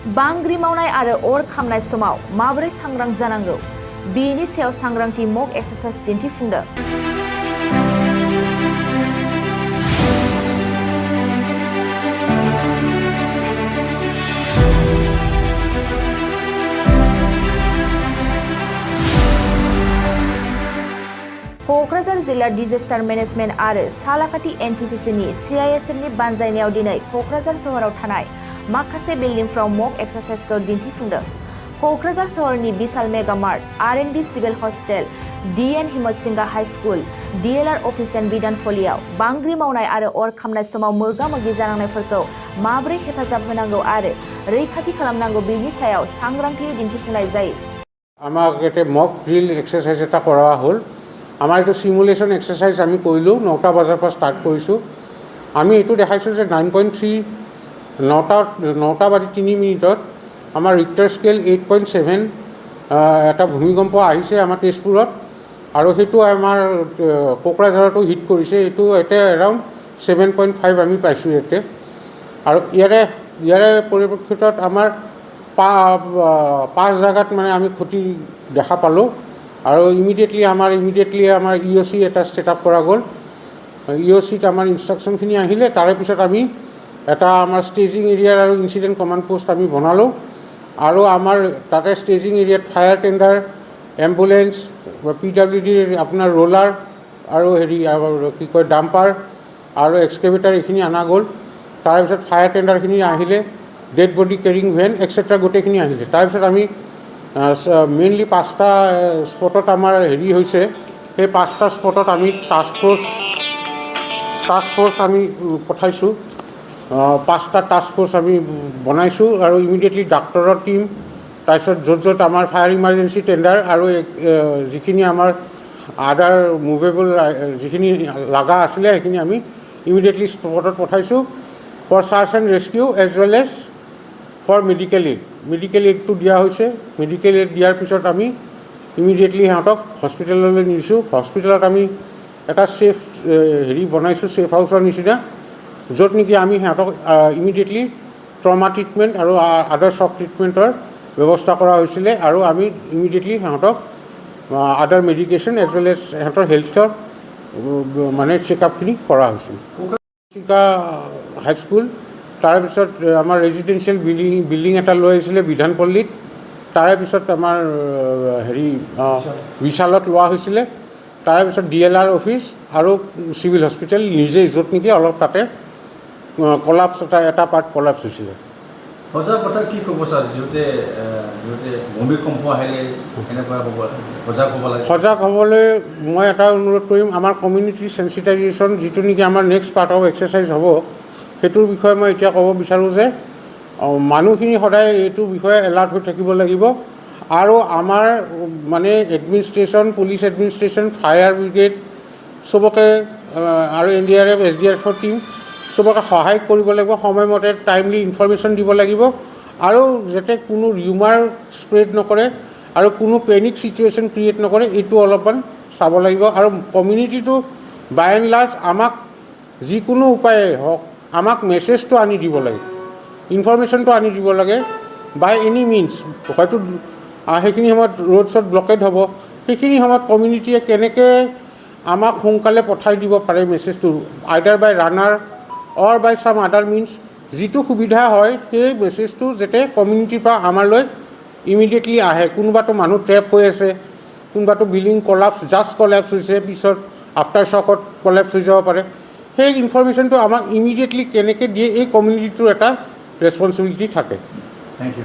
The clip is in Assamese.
बांग्रि मावनाय आरो अर खामनाय समाव माबोरै सांग्रां जानांगौ बेनि सायाव सांग्रांथि मक एक्सारसाइज दिन्थिफुंदों। क'क्राझार जिल्ला डिजास्टार मेनेजमेन्ट आरो सालाकाटि एनटिपिसिनि CISFनि बानजायनायाव दिनै क'क्राझार सहराव थानाय माखासे बिल्डिंफ्राव मक एक्सारसाइजखौ दिन्थिफुंदों। क'क्राझार सहरनि बिशाल mega mart, R&D civil hospital, DN Himmat Singh high school, DLR office and बिधानफलियाव बांग्रि मावनाय आरो अर खामनाय समाव मोगा-मोगि जानांनायफोरखौ माबोरै हेफाजाब होनांगौ आरो रैखाथि खालामनांगौ बेनि सायाव सांग्रांथि दिन्थिफुंनाय जायो। আমাক এটা মক ড্ৰিল এক্সাৰচাইজ এটা কৰা হ'ল। আমাৰ এইটো সিমুলেশ্যন এক্সাৰচাইজ আমি কৰিলোঁ 9টা বজাৰ পৰা ষ্টাৰ্ট কৰিছোঁ। আমি এইটো দেখাইছোঁ যে 9.3 9টা বাজি 3 মিনিটত আমাৰ ৰিক্টাৰ স্কেল 8.7 এটা ভূমিকম্প আহিছে আমাৰ তেজপুৰত আৰু সেইটো আমাৰ কোকৰাঝাৰতো হিট কৰিছে। এইটো এতিয়া এৰাউণ্ড 7.5 আমি পাইছোঁ ইয়াতে। আৰু ইয়াৰে পৰিপ্ৰেক্ষিতত আমাৰ 5 জাগাত মানে আমি ক্ষতি দেখা পালোঁ আৰু ইমিডিয়েটলি আমাৰ EOC এটা ছেটআপ কৰা গ'ল। EOCত আমাৰ ইনষ্ট্ৰাকশ্যনখিনি আহিলে তাৰে পিছত আমি এটা আমাৰ ষ্টেজিং এৰিয়াৰ আৰু ইনচিডেণ্ট কমাণ্ড পোষ্ট আমি বনালোঁ আৰু আমাৰ তাতে ষ্টেজিং এৰিয়াত ফায়াৰ টেণ্ডাৰ, এম্বুলেঞ্চ, PWDৰ আপোনাৰ ৰোলাৰ আৰু কি কয় ডাম্পাৰ আৰু এক্সকেভেটাৰ এইখিনি অনা গ'ল। তাৰপিছত ফায়াৰ টেণ্ডাৰখিনি আহিলে, dead body carrying van extra গোটেইখিনি আহিলে। তাৰপিছত আমি মেইনলি 5টা স্পটত আমাৰ হৈছে। সেই 5টা স্পটত আমি টাস্ক ফ'ৰ্চ আমি পঠাইছোঁ। 5টা টাস্ক ফ'ৰ্চ আমি বনাইছোঁ আৰু ইমিডিয়েটলি ডাক্তৰৰ টীম, তাৰপিছত য'ত আমাৰ ফায়াৰ ইমাৰ্জেঞ্চি টেণ্ডাৰ আৰু যিখিনি আমাৰ আদাৰ মুভেবল যিখিনি লগা আছিলে সেইখিনি আমি ইমিডিয়েটলি স্পটত পঠাইছোঁ for search and rescue as well as for medical এইডটো দিয়া হৈছে। মেডিকেল এইড দিয়াৰ পিছত আমি ইমিডিয়েটলি সিহঁতক হস্পিটেললৈ নিছোঁ। হস্পিটেলত আমি এটা ছেফ বনাইছোঁ, ছেফ হাউচৰ নিচিনা, য'ত নেকি আমি সিহঁতক ইমিডিয়েটলি ট্ৰমা ট্ৰিটমেণ্ট আৰু আদাৰ শ্বক ট্ৰিটমেণ্টৰ ব্যৱস্থা কৰা হৈছিলে আৰু আমি ইমিডিয়েটলি সিহঁতক আদাৰ মেডিকেশ্যন এজ ৱেল এজ সিহঁতৰ হেল্থৰ মানে চেকআপখিনি কৰা হৈছিল। হাইস্কুল, তাৰপিছত আমাৰ ৰেজিডেঞ্চিয়েল বিল্ডিং এটা লৈ আহিছিলে বিধানপল্লীত, তাৰে পিছত আমাৰ বিশালত লোৱা হৈছিলে, তাৰে পিছত DLR অফিচ আৰু চিভিল হস্পিটেল নিজেই, য'ত নেকি অলপ তাতে কলাপছ এটা পাৰ্ট কলাপছ হৈছিলে। সজাগ কথা কি ক'ব ছাৰ, যিহেতু ভূমিকম্প আহিলে এনেকুৱা সজাগ হ'ব লাগে? সজাগ হ'বলৈ মই এটা অনুৰোধ কৰিম, আমাৰ কমিউনিটি চেঞ্চিটাইজেশ্যন যিটো নেকি আমাৰ নেক্সট পাৰ্ট অফ এক্সাৰচাইজ হ'ব, সেইটোৰ বিষয়ে মই এতিয়া ক'ব বিচাৰোঁ যে মানুহখিনি সদায় এইটো বিষয়ে এলাৰ্ট হৈ থাকিব লাগিব আৰু আমাৰ মানে administration, police administration, fire brigade চবকে আৰু NDRF, SDRFৰ টীম চবকে সহায় কৰিব লাগিব, সময়মতে টাইমলি ইনফৰমেশ্যন দিব লাগিব আৰু যাতে কোনো ৰিউমাৰ স্প্ৰেড নকৰে আৰু কোনো পেনিক চিটুৱেশ্যন ক্ৰিয়েট নকৰে, এইটো অলপমান চাব লাগিব। আৰু কমিউনিটিটো বাই এণ্ড লাৰ্জ আমাক যিকোনো উপায়ে হওক আমাক মেছেজটো আনি দিব লাগে, ইনফৰমেশ্যনটো আনি দিব লাগে বাই এনি মিনছ। হয়তো সেইখিনি সময়ত ৰোড শ্ব'ড ব্লকেড হ'ব, সেইখিনি সময়ত কমিউনিটিয়ে কেনেকৈ আমাক সোনকালে পঠাই দিব পাৰে মেছেজটো, আইদাৰ বাই ৰানাৰ অৰ বাই চাম আদাৰ মিনছ, যিটো সুবিধা হয় সেই মেছেজটো যাতে কমিউনিটিৰ পৰা আমালৈ ইমিডিয়েটলি আহে। কোনোবাটো মানুহ ট্ৰেপ হৈ আছে, কোনোবাটো বিল্ডিং জাষ্ট কলাপছ হৈছে, পিছত আফটাৰ শ্বকত কলাপছ হৈ যাব পাৰে, সেই ইনফৰমেশ্যনটো আমাক ইমিডিয়েটলি কেনেকৈ দিয়ে এই কমিউনিটিটোৰ এটা ৰেছপনচিবিলিটি থাকে। Thank U.